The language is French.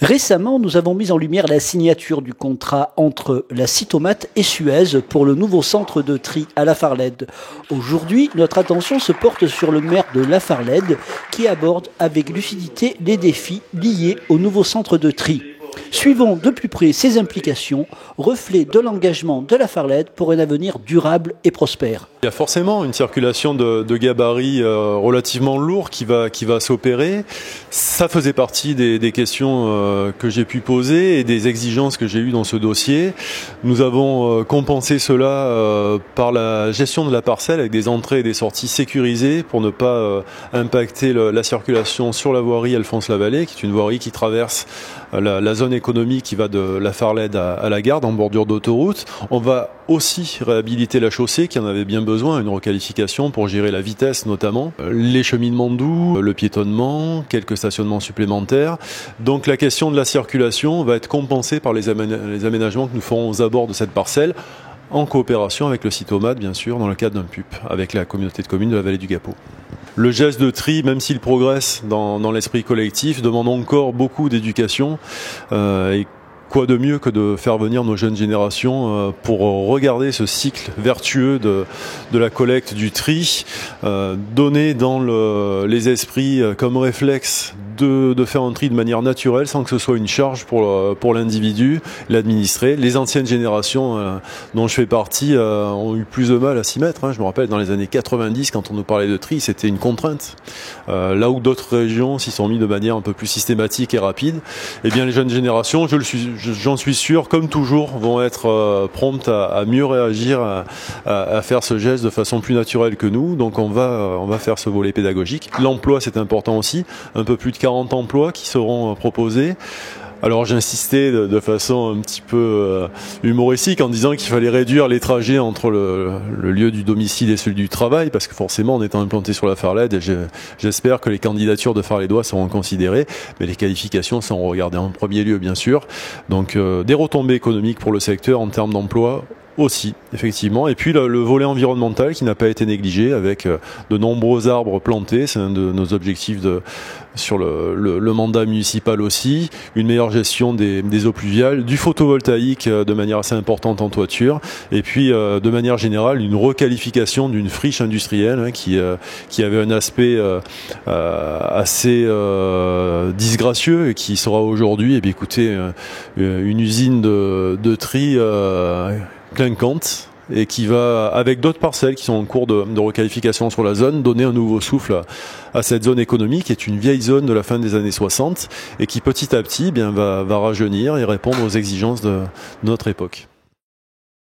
Récemment, nous avons mis en lumière la signature du contrat entre la Citomate et Suez pour le nouveau centre de tri à Lafarlède. Aujourd'hui, notre attention se porte sur le maire de Lafarlède qui aborde avec lucidité les défis liés au nouveau centre de tri. Suivons de plus près ses implications, reflet de l'engagement de Lafarlède pour un avenir durable et prospère. Il y a forcément une circulation de gabarits relativement lourds qui va s'opérer. Ça faisait partie des questions que j'ai pu poser et des exigences que j'ai eues dans ce dossier. Nous avons compensé cela par la gestion de la parcelle avec des entrées et des sorties sécurisées pour ne pas impacter la circulation sur la voirie Alphonse-Lavallée, qui est une voirie qui traverse la zone économique qui va de Lafarlède à la Garde en bordure d'autoroute. On va aussi réhabiliter la chaussée qui en avait bien besoin, une requalification pour gérer la vitesse notamment, les cheminements doux, le piétonnement, quelques stationnements supplémentaires. Donc la question de la circulation va être compensée par les aménagements que nous ferons aux abords de cette parcelle, en coopération avec le Citomate, bien sûr, dans le cadre d'un PUP, avec la communauté de communes de la vallée du Gapot. Le geste de tri, même s'il progresse dans l'esprit collectif, demande encore beaucoup d'éducation. Et quoi de mieux que de faire venir nos jeunes générations pour regarder ce cycle vertueux de la collecte du tri, donner dans les esprits comme réflexe de faire un tri de manière naturelle sans que ce soit une charge pour l'individu, l'administré. Les anciennes générations dont je fais partie ont eu plus de mal à s'y mettre. Je me rappelle dans les années 90, quand on nous parlait de tri, c'était une contrainte. Là où d'autres régions s'y sont mis de manière un peu plus systématique et rapide, eh bien les jeunes générations, j'en suis sûr, comme toujours, vont être promptes à mieux réagir, à faire ce geste de façon plus naturelle que nous. Donc on va faire ce volet pédagogique. L'emploi, c'est important aussi. Un peu plus de 40 emplois qui seront proposés. Alors j'insistais de façon un petit peu humoristique en disant qu'il fallait réduire les trajets entre le lieu du domicile et celui du travail, parce que forcément en étant implanté sur Lafarlède, j'espère que les candidatures de Farlédois seront considérées, mais les qualifications seront regardées en premier lieu bien sûr. Donc des retombées économiques pour le secteur en termes d'emploi aussi, effectivement. Et puis le volet environnemental qui n'a pas été négligé avec de nombreux arbres plantés. C'est un de nos objectifs sur le mandat municipal aussi. Une meilleure gestion des eaux pluviales, du photovoltaïque de manière assez importante en toiture. Et puis de manière générale, une requalification d'une friche industrielle qui avait un aspect assez disgracieux et qui sera aujourd'hui, eh bien, écoutez, une usine de tri clinquante et qui va, avec d'autres parcelles qui sont en cours de requalification sur la zone, donner un nouveau souffle à cette zone économique qui est une vieille zone de la fin des années 60 et qui petit à petit va rajeunir et répondre aux exigences de notre époque.